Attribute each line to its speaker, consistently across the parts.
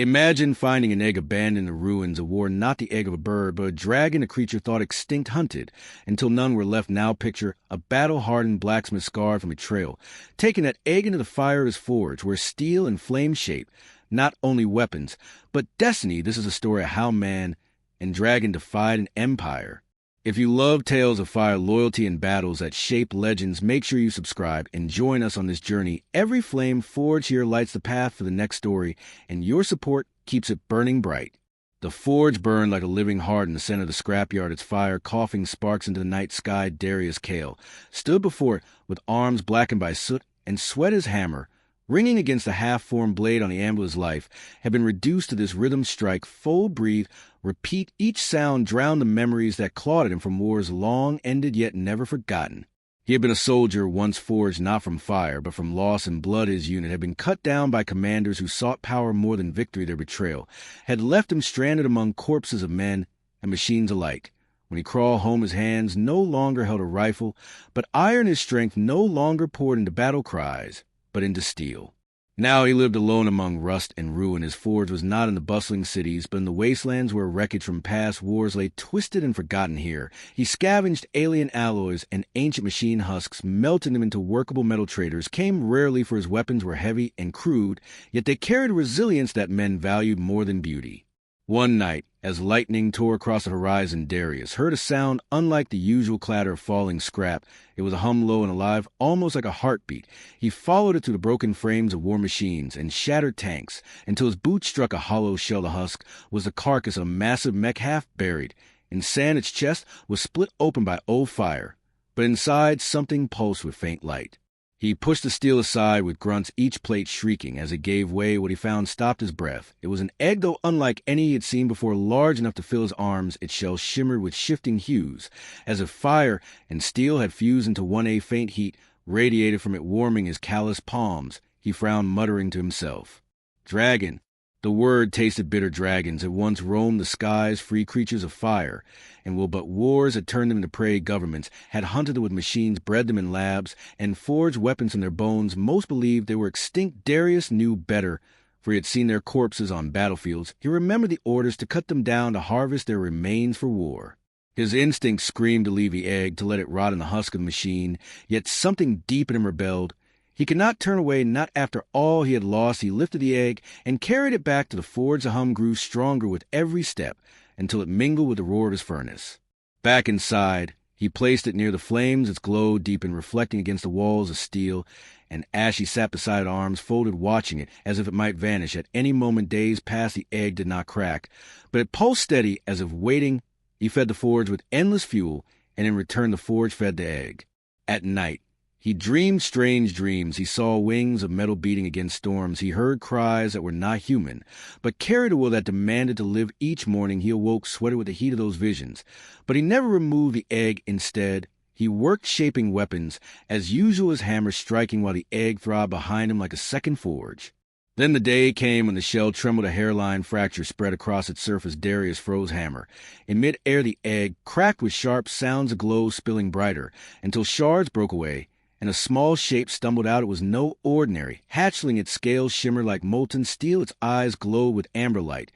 Speaker 1: Imagine finding an egg abandoned in the ruins, a war not the egg of a bird, but a dragon a creature thought extinct hunted, until none were left. Now picture a battle-hardened blacksmith scarred from betrayal, taking that egg into the fire of his forge, where steel and flame shape not only weapons, but destiny. This is a story of how man and dragon defied an empire. If you love tales of fire, loyalty, and battles that shape legends, make sure you subscribe and join us on this journey. Every flame forged here lights the path for the next story, and your support keeps it burning bright. The forge burned like a living heart in the center of the scrapyard. Its fire, coughing sparks into the night sky. Darius Kale stood before it with arms blackened by soot and sweat. His hammer, ringing against the half-formed blade on the anvil of his life, had been reduced to this rhythm strike. Full breathe, repeat. Each sound drowned the memories that clawed at him from wars long ended yet never forgotten. He had been a soldier once forged not from fire, but from loss and blood. His unit had been cut down by commanders who sought power more than victory. Their betrayal had left him stranded among corpses of men and machines alike. When he crawled home, his hands no longer held a rifle, but iron. His strength no longer poured into battle cries, but into steel. Now he lived alone among rust and ruin. His forge was not in the bustling cities, but in the wastelands where wreckage from past wars lay twisted and forgotten here. He scavenged alien alloys and ancient machine husks, melted them into workable metal traders, came rarely for his weapons were heavy and crude, yet they carried a resilience that men valued more than beauty. One night, as lightning tore across the horizon, Darius heard a sound unlike the usual clatter of falling scrap. It was a hum, low and alive, almost like a heartbeat. He followed it through the broken frames of war machines and shattered tanks until his boot struck a hollow shell. The husk was the carcass of a massive mech half buried. In sand, its chest was split open by old fire, but inside something pulsed with faint light. He pushed the steel aside with grunts, each plate shrieking. As it gave way, what he found stopped his breath. It was an egg, though unlike any he had seen before, large enough to fill his arms. Its shell shimmered with shifting hues, as if fire and steel had fused into one. A faint heat radiated from it, warming his calloused palms. He frowned, muttering to himself. Dragon. The word tasted bitter. Dragons had once roamed the skies, free creatures of fire, and but wars had turned them into prey. Governments had hunted them with machines, bred them in labs, and forged weapons from their bones. Most believed they were extinct. Darius knew better, for he had seen their corpses on battlefields. He remembered the orders to cut them down, to harvest their remains for war. His instinct screamed to leave the egg, to let it rot in the husk of the machine, yet something deep in him rebelled. He could not turn away, not after all he had lost. He lifted the egg and carried it back to the forge. The hum grew stronger with every step until it mingled with the roar of his furnace. Back inside, he placed it near the flames. Its glow deepened, reflecting against the walls of steel, and Ashy sat beside, arms folded, watching it as if it might vanish. At any moment, days passed. The egg did not crack, but it pulsed steady as if waiting. He fed the forge with endless fuel, and in return the forge fed the egg. At night, he dreamed strange dreams. He saw wings of metal beating against storms. He heard cries that were not human, but carried a will that demanded to live. Each morning he awoke, sweated with the heat of those visions. But he never removed the egg. Instead, he worked, shaping weapons, as usual, his hammer striking while the egg throbbed behind him like a second forge. Then the day came when the shell trembled. A hairline fracture spread across its surface. Darius froze hammer. In mid-air, the egg cracked with sharp sounds, aglow, spilling brighter, until shards broke away, and a small shape stumbled out. It was no ordinary hatchling. Its scales shimmered like molten steel. Its eyes glowed with amber light,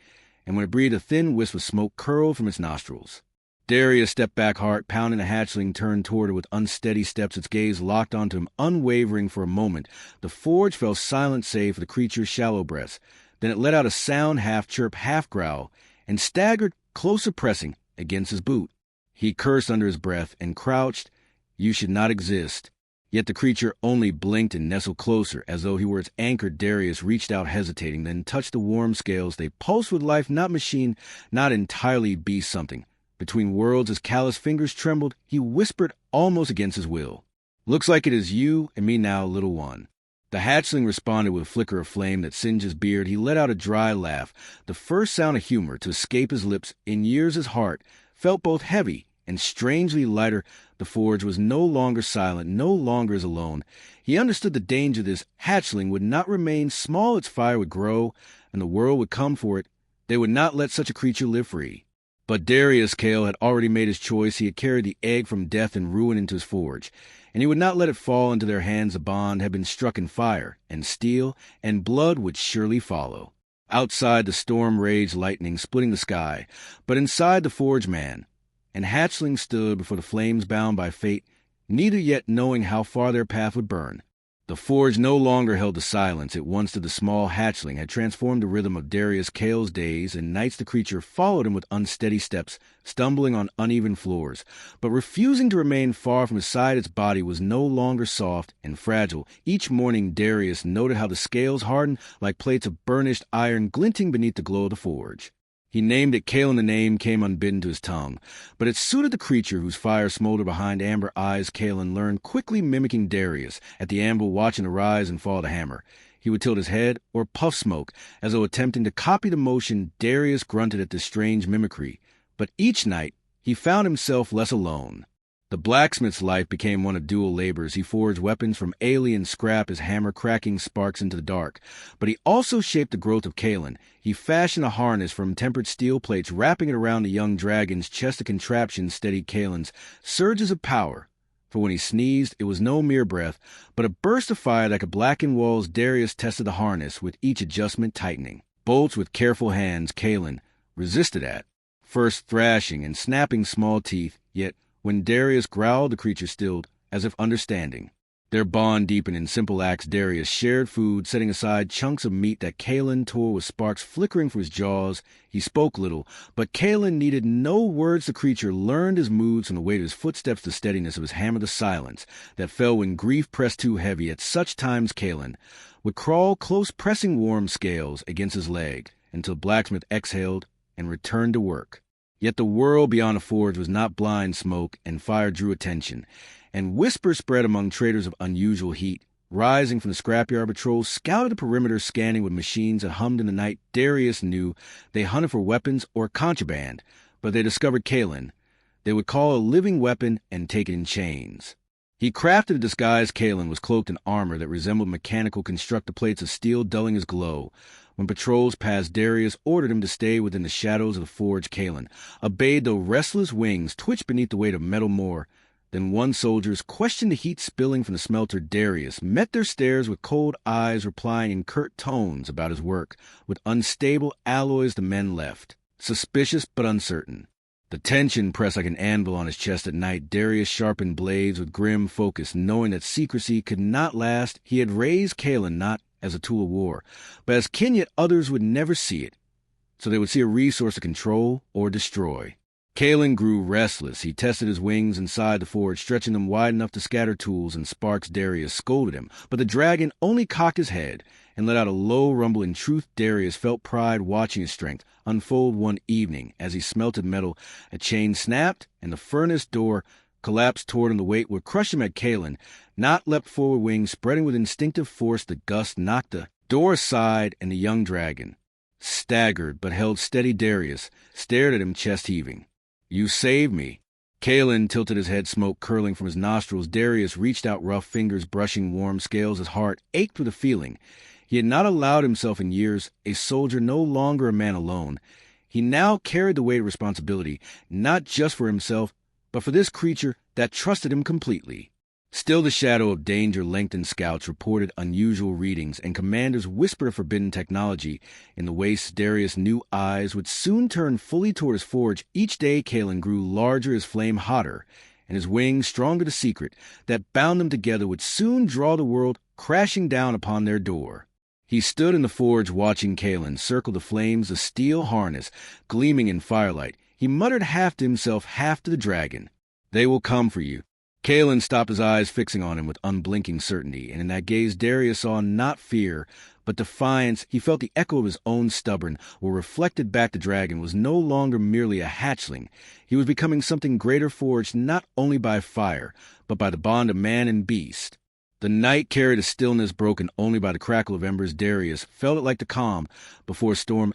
Speaker 1: and when it breathed, a thin wisp of smoke curled from its nostrils. Darius stepped back, heart pounding. The hatchling turned toward her with unsteady steps. Its gaze locked onto him, unwavering. For a moment, the forge fell silent, save for the creature's shallow breaths. Then it let out a sound, half chirp, half growl, and staggered, closer, pressing against his boot. He cursed under his breath and crouched. You should not exist. Yet the creature only blinked and nestled closer, as though he were its anchor. Darius reached out, hesitating, then touched the warm scales. They pulsed with life, not machine, not entirely beast. Something between worlds. His callous fingers trembled. He whispered, almost against his will, "Looks like it is you and me now, little one." The hatchling responded with a flicker of flame that singed his beard. He let out a dry laugh, the first sound of humor to escape his lips in years. His heart felt both heavy and strangely lighter. The forge was no longer silent, no longer as alone. He understood the danger. This hatchling would not remain small. Its fire would grow, and the world would come for it. They would not let such a creature live free. But Darius Kale had already made his choice. He had carried the egg from death and ruin into his forge, and he would not let it fall into their hands. The bond had been struck in fire, and steel, and blood would surely follow. Outside, the storm raged lightning, splitting the sky. But inside the forge man and hatchling stood before the flames bound by fate, neither yet knowing how far their path would burn. The forge no longer held the silence it once did. The small hatchling had transformed the rhythm of Darius Kale's days, and nights the creature followed him with unsteady steps, stumbling on uneven floors. But refusing to remain far from his side, its body was no longer soft and fragile. Each morning Darius noted how the scales hardened like plates of burnished iron glinting beneath the glow of the forge. He named it Kale, and the name came unbidden to his tongue. But it suited the creature whose fire smoldered behind amber eyes. Kalen learned quickly, mimicking Darius. At the anvil, watching the rise and fall of the hammer, he would tilt his head or puff smoke, as though attempting to copy the motion. Darius grunted at this strange mimicry. But each night he found himself less alone. The blacksmith's life became one of dual labors. He forged weapons from alien scrap, his hammer cracking sparks into the dark. But he also shaped the growth of Kalen. He fashioned a harness from tempered steel plates, wrapping it around the young dragon's chest. A contraption steadied Kalen's surges of power. For when he sneezed, it was no mere breath, but a burst of fire that could blacken walls. Darius tested the harness, with each adjustment tightening. Bolts with careful hands Kalen resisted at first, thrashing and snapping small teeth, yet when Darius growled, the creature stilled, as if understanding. Their bond deepened in simple acts. Darius shared food, setting aside chunks of meat that Kalen tore with sparks flickering from his jaws. He spoke little, but Kalen needed no words. The creature learned his moods from the weight of his footsteps, the steadiness of his hammer, the silence that fell when grief pressed too heavy. At such times Kalen would crawl close, pressing warm scales against his leg, until Blacksmith exhaled and returned to work. Yet the world beyond the forge was not blind. Smoke and fire drew attention, and whispers spread among traders of unusual heat. Rising from the scrapyard, patrols scouted the perimeter, scanning with machines that hummed in the night. Darius knew they hunted for weapons or contraband, but they discovered Kalen. They would call a living weapon and take it in chains. He crafted a disguise. Kalen was cloaked in armor that resembled mechanical constructed plates of steel, dulling his glow. When patrols passed, Darius ordered him to stay within the shadows of the forge. Kalen obeyed, though restless wings twitched beneath the weight of metal more than one soldier's questioned the heat spilling from the smelter. Darius met their stares with cold eyes, replying in curt tones about his work. With unstable alloys the men left, suspicious but uncertain. The tension pressed like an anvil on his chest at night. Darius sharpened blades with grim focus, knowing that secrecy could not last. He had raised Kalen not as a tool of war, but as kin, yet others would never see it, so they would see a resource to control or destroy. Kalen grew restless. He tested his wings inside the forge, stretching them wide enough to scatter tools and sparks. Darius scolded him, but the dragon only cocked his head and let out a low rumble. In truth, Darius felt pride watching his strength unfold. One evening, as he smelted metal, a chain snapped and the furnace door collapsed toward him. The weight would crush him. At Kalen not leapt forward, wings spreading with instinctive force. The gust knocked the door aside, and the young dragon staggered but held steady. Darius stared at him, chest heaving. "You saved me." Kalen tilted his head, smoke curling from his nostrils. Darius reached out, rough fingers brushing warm scales. His heart ached with a feeling he had not allowed himself in years. A soldier, no longer a man alone. He now carried the weight of responsibility, not just for himself, but for this creature that trusted him completely. Still, the shadow of danger lengthened. Scouts reported unusual readings, and commanders whispered of forbidden technology in the wastes. Darius' new eyes would soon turn fully toward his forge. Each day Kalen grew larger, his flame hotter, and his wings stronger. The secret that bound them together would soon draw the world crashing down upon their door. He stood in the forge, watching Kalen circle the flames, the steel harness gleaming in firelight. He muttered, half to himself, half to the dragon, "They will come for you." Kalen stopped, his eyes fixing on him with unblinking certainty, and in that gaze Darius saw not fear, but defiance. He felt the echo of his own stubborn will reflected back. The dragon was no longer merely a hatchling. He was becoming something greater, forged not only by fire, but by the bond of man and beast. The night carried a stillness broken only by the crackle of embers. Darius felt it like the calm before a storm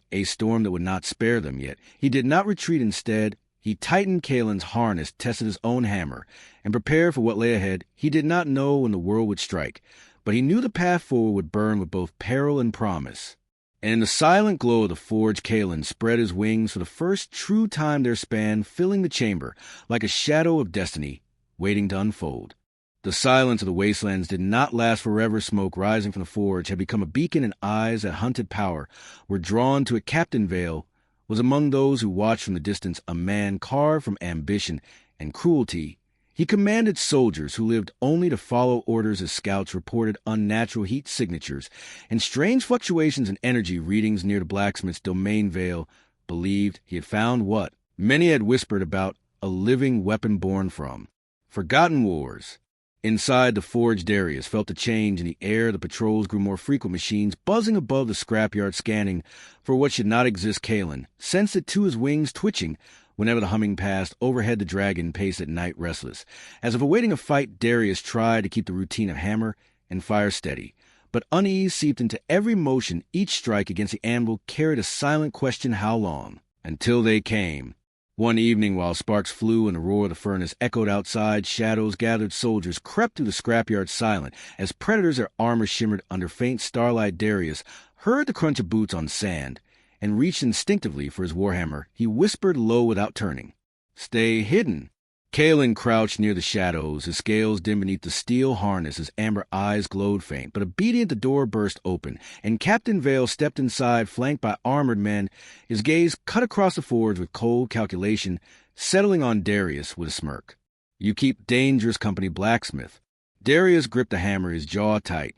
Speaker 1: that would not spare them. Yet he did not retreat. Instead, he tightened Kalen's harness, tested his own hammer, and prepared for what lay ahead. He did not know when the world would strike, but he knew the path forward would burn with both peril and promise. And in the silent glow of the forge, Kalen spread his wings for the first true time. Their span filling the chamber like a shadow of destiny waiting to unfold. The silence of the wastelands did not last forever. Smoke rising from the forge had become a beacon, and eyes that hunted power were drawn to it. Captain Vale was among those who watched from the distance, a man carved from ambition and cruelty. He commanded soldiers who lived only to follow orders as scouts reported unnatural heat signatures and strange fluctuations in energy readings near the blacksmith's domain. Vale believed he had found what many had whispered about, a living weapon born from forgotten wars. Inside the forge, Darius felt the change in the air. The patrols grew more frequent, machines buzzing above the scrapyard, scanning for what should not exist. Kalen sensed it too, his wings twitching whenever the humming passed. Overhead, the dragon paced at night, restless. As if awaiting a fight, Darius tried to keep the routine of hammer and fire steady. But unease seeped into every motion. Each strike against the anvil carried a silent question: how long? Until they came. One evening, while sparks flew and the roar of the furnace echoed outside, shadows gathered. Soldiers crept through the scrapyard silent as predators, their armor shimmered under faint starlight. Darius heard the crunch of boots on sand and reached instinctively for his warhammer. He whispered low without turning, "Stay hidden." Kalen crouched near the shadows, his scales dim beneath the steel harness. His amber eyes glowed faint, but obedient the door burst open, and Captain Vale stepped inside, flanked by armored men. His gaze cut across the forge with cold calculation, settling on Darius with a smirk. "You keep dangerous company, Blacksmith." Darius gripped the hammer, his jaw tight.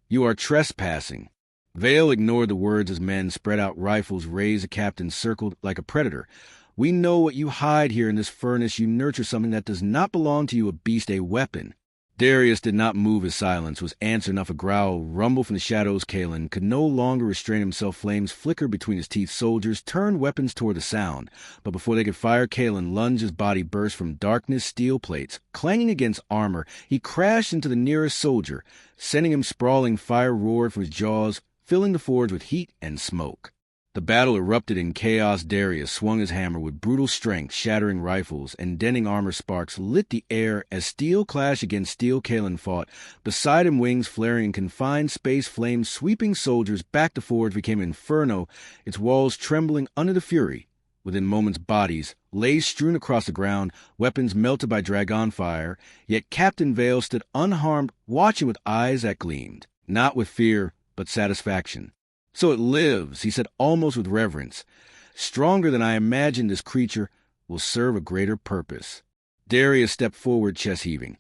Speaker 1: "You are trespassing." Vale ignored the words as men spread out rifles raised. The captain circled like a predator. "We know what you hide here in this furnace. You nurture something that does not belong to you, a beast, a weapon." Darius did not move. His silence was answer enough. A growl rumbled from the shadows. Kalen could no longer restrain himself. Flames flickered between his teeth. Soldiers turned weapons toward the sound, but before they could fire, Kalen lunged. His body burst from darkness. Steel plates clanging against armor. He crashed into the nearest soldier, sending him sprawling. Fire roared from his jaws, filling the forge with heat and smoke. The battle erupted in chaos. Darius swung his hammer with brutal strength, shattering rifles and denting armor. Sparks lit the air as steel clashed against steel. Kalen fought beside him, wings flaring in confined space. Flames sweeping soldiers back. The forge became an inferno, its walls trembling under the fury. Within moments, bodies lay strewn across the ground, weapons melted by dragon fire. Yet Captain Vale stood unharmed, watching with eyes that gleamed, not with fear, but satisfaction. "So it lives," he said almost with reverence. "Stronger than I imagined. This creature will serve a greater purpose." Darius stepped forward, chest heaving.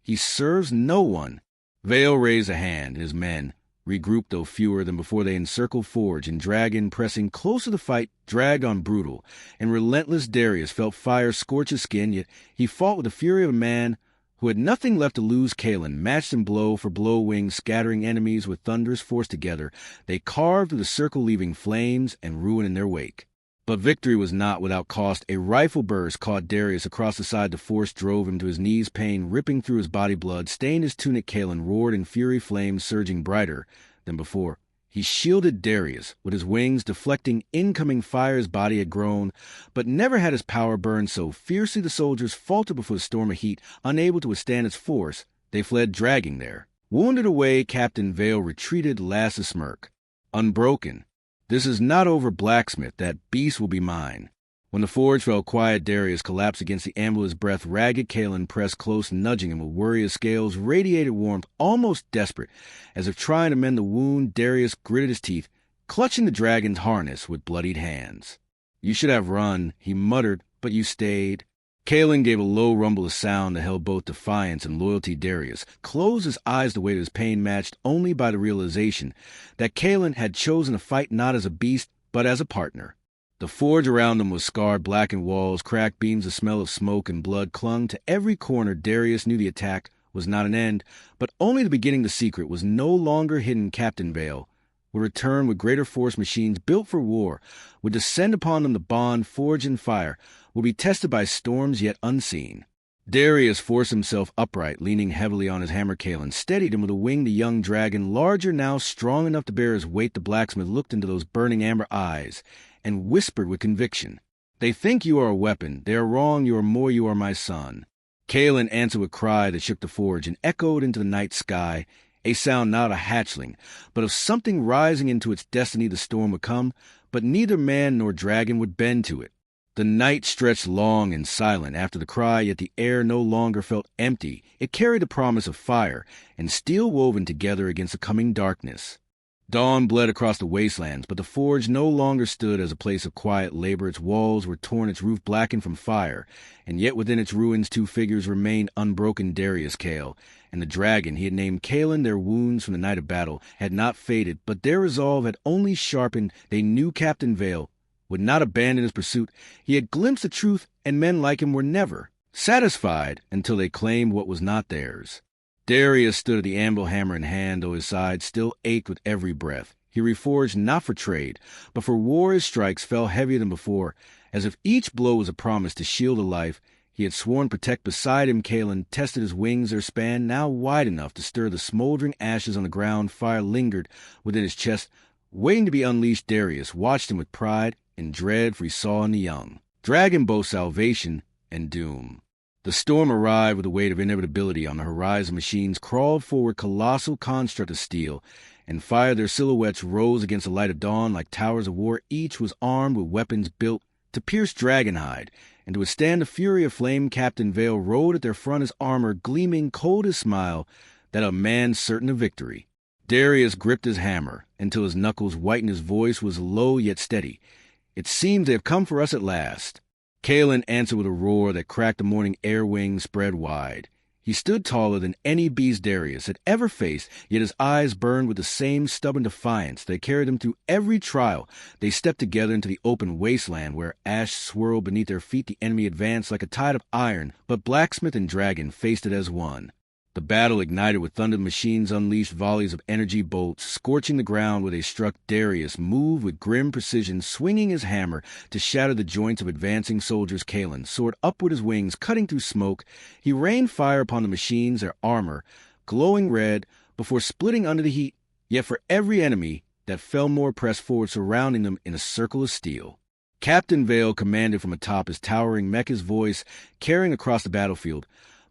Speaker 1: "He serves no one." Vale raised a hand. His men regrouped, though fewer than before. They encircled forge, and dragon, pressing close to the fight, dragged on. Brutal and relentless, Darius felt fire scorch his skin, yet he fought with the fury of a man who had nothing left to lose. Kalen matched him blow for blow, wings scattering enemies with thunderous force. Together they carved through the circle, leaving flames and ruin in their wake. But victory was not without cost. A rifle burst caught Darius across the side. The force drove him to his knees, pain ripping through his body. Blood stained his tunic. Kalen roared in fury, flames surging brighter than before. He shielded Darius with his wings, deflecting incoming fire. His body had grown, but never had his power burned so fiercely. The soldiers faltered before the storm of heat. Unable to withstand its force, they fled, dragging their wounded away. Captain Vale retreated, last a smirk. "Unbroken. This is not over, Blacksmith. That beast will be mine." When the forge fell quiet, Darius collapsed against the anvil, his breath ragged. Kalen pressed close, nudging him with worry. His scales radiated warmth, almost desperate. As if trying to mend the wound, Darius gritted his teeth, clutching the dragon's harness with bloodied hands. "You should have run," he muttered, "but you stayed." Kalen gave a low rumble of sound that held both defiance and loyalty. Darius closed his eyes, the weight of his pain matched only by the realization that Kalen had chosen to fight not as a beast, but as a partner. The forge around them was scarred, blackened walls, cracked beams. The smell of smoke and blood clung to every corner. Darius knew the attack was not an end, but only the beginning. The secret was no longer hidden. Captain Vale would return with greater force. Machines built for war would descend upon them. The bond, forge and fire, would be tested by storms yet unseen. Darius forced himself upright, leaning heavily on his hammer. Kalen steadied him with a wing. The young dragon, larger now, strong enough to bear his weight. The blacksmith looked into those burning amber eyes and whispered with conviction, "They think you are a weapon. They are wrong. You are more. You are my son." Kalen answered with a cry that shook the forge and echoed into the night sky, a sound not of a hatchling, but of something rising into its destiny. The storm would come, but neither man nor dragon would bend to it. The night stretched long and silent after the cry, yet the air no longer felt empty. It carried the promise of fire and steel woven together against the coming darkness. Dawn bled across the wastelands, but the forge no longer stood as a place of quiet labor. Its walls were torn, its roof blackened from fire, and yet within its ruins 2 figures remained unbroken. Darius Kale and the dragon he had named Kalen. Their wounds from the night of battle had not faded, but their resolve had only sharpened. They knew Captain Vale would not abandon his pursuit. He had glimpsed the truth, and men like him were never satisfied until they claimed what was not theirs. Darius stood at the anvil, hammer in hand, though his side still ached with every breath. He reforged not for trade, but for war. His strikes fell heavier than before, as if each blow was a promise to shield a life he had sworn to protect. Beside him, Kalen tested his wings, their span now wide enough to stir the smoldering ashes on the ground. Fire lingered within his chest, waiting to be unleashed. Darius watched him with pride and dread, for he saw in the young dragon both salvation and doom. The storm arrived with the weight of inevitability on the horizon. Machines crawled forward, colossal construct of steel and fire. Their silhouettes rose against the light of dawn like towers of war. Each was armed with weapons built to pierce dragonhide and to withstand the fury of flame. Captain Vale rode at their front, his armor gleaming, cold as smile, that a man certain of victory. Darius gripped his hammer until his knuckles whitened. His voice was low yet steady. It seems they have come for us at last. Kalen answered with a roar that cracked the morning air. Wings spread wide. He stood taller than any beast Darius had ever faced, yet his eyes burned with the same stubborn defiance that carried him through every trial. They stepped together into the open wasteland where ash swirled beneath their feet. The enemy advanced like a tide of iron, but Blacksmith and Dragon faced it as one. The battle ignited with thunder. Machines unleashed volleys of energy bolts, scorching the ground where they struck. Darius moved with grim precision, swinging his hammer to shatter the joints of advancing soldiers. Kalen soared upward, his wings cutting through smoke. He rained fire upon the machines, their armor glowing red, before splitting under the heat. Yet for every enemy that fell more pressed forward, surrounding them in a circle of steel. Captain Vale commanded from atop his towering mech, his voice carrying across the battlefield.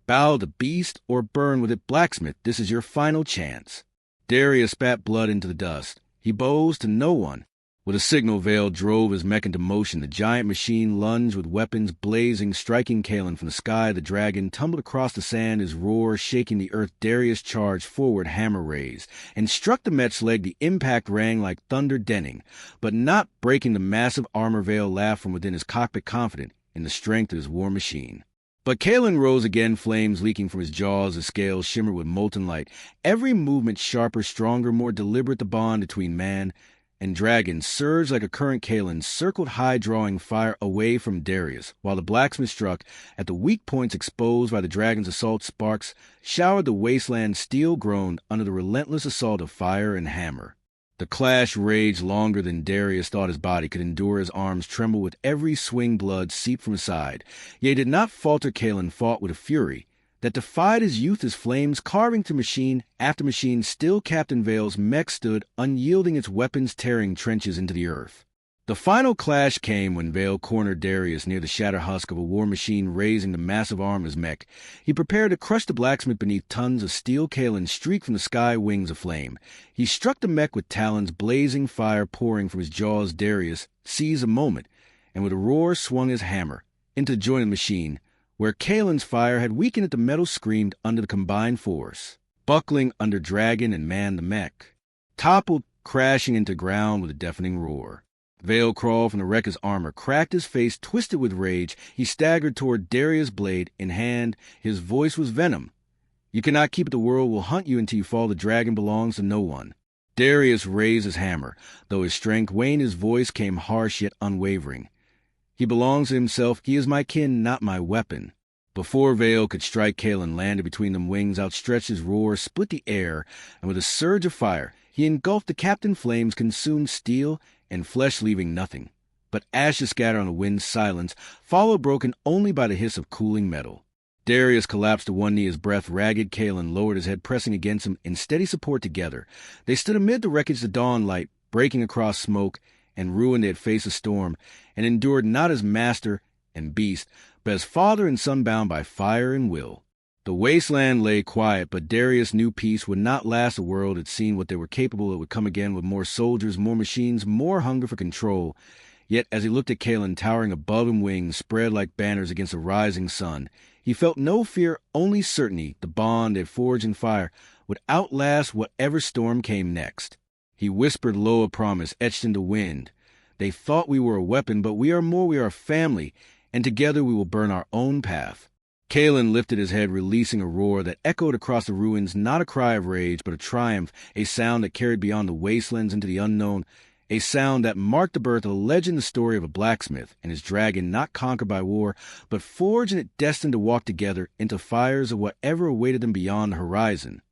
Speaker 1: Bow the beast or burn with it. Blacksmith, this is your final chance. Darius spat blood into the dust. He bows to no one. With a signal, Vale drove his mech into motion. The giant machine lunged with weapons blazing, striking Kalen from the sky. The dragon tumbled across the sand, his roar shaking the earth. Darius charged forward, hammer raised, and struck the mech's leg. The impact rang like thunder, denting, but not breaking the massive armor. Vale laughed from within his cockpit, confident in the strength of his war machine. But Kalen rose again, flames leaking from his jaws, his scales shimmered with molten light. Every movement sharper, stronger, more deliberate. The bond between man and dragon surged like a current. Kalen circled high, drawing fire away from Darius, while the blacksmith struck at the weak points exposed by the dragon's assault. Sparks showered the wasteland, steel groaned under the relentless assault of fire and hammer. The clash raged longer than Darius thought his body could endure. His arms trembled with every swing, blood seeped from his side. Yet he did not falter. Kalen fought with a fury that defied his youth, his flames carving through machine after machine. Still Captain Vale's mech stood, unyielding, its weapons tearing trenches into the earth. The final clash came when Vale cornered Darius near the shattered husk of a war machine, raising the massive arm of his mech. He prepared to crush the blacksmith beneath tons of steel. Kalen streaked from the sky, wings aflame. He struck the mech with talons, blazing fire pouring from his jaws. Darius seized a moment, and with a roar swung his hammer into the joint of the machine, where Kalen's fire had weakened it. The metal screamed under the combined force. Buckling under dragon and man, the mech toppled, crashing into ground with a deafening roar. Vale crawled from the wreck, his armor cracked, his face twisted with rage. He staggered toward Darius, blade in hand. His voice was venom. You cannot keep it. The world will hunt you until you fall. The dragon belongs to no one. Darius raised his hammer. Though his strength waned, his voice came harsh yet unwavering. He belongs to himself. He is my kin, not my weapon. Before Vale could strike, Kalen landed between them, wings outstretched. His roar split the air, and with a surge of fire, he engulfed the captain. Flames consumed steel and flesh, leaving nothing but ashes scattered on the wind's silence, followed broken only by the hiss of cooling metal. Darius collapsed to one knee, his breath ragged. Kalen lowered his head, pressing against him in steady support. Together they stood amid the wreckage, the dawn light breaking across smoke and ruin. They had faced a storm and endured, not as master and beast, but as father and son, bound by fire and will. The wasteland lay quiet, but Darius knew peace would not last. The world had seen what they were capable. It would come again with more soldiers, more machines, more hunger for control. Yet as he looked at Kalen towering above him, wings spread like banners against a rising sun, he felt no fear, only certainty the bond they forged in fire would outlast whatever storm came next. He whispered low a promise etched into wind. They thought we were a weapon, but we are more, we are a family, and together we will burn our own path. Kalen lifted his head, releasing a roar that echoed across the ruins, not a cry of rage, but a triumph, a sound that carried beyond the wastelands into the unknown, a sound that marked the birth of a legend, the story of a blacksmith and his dragon not conquered by war, but forged and destined to walk together into fires of whatever awaited them beyond the horizon.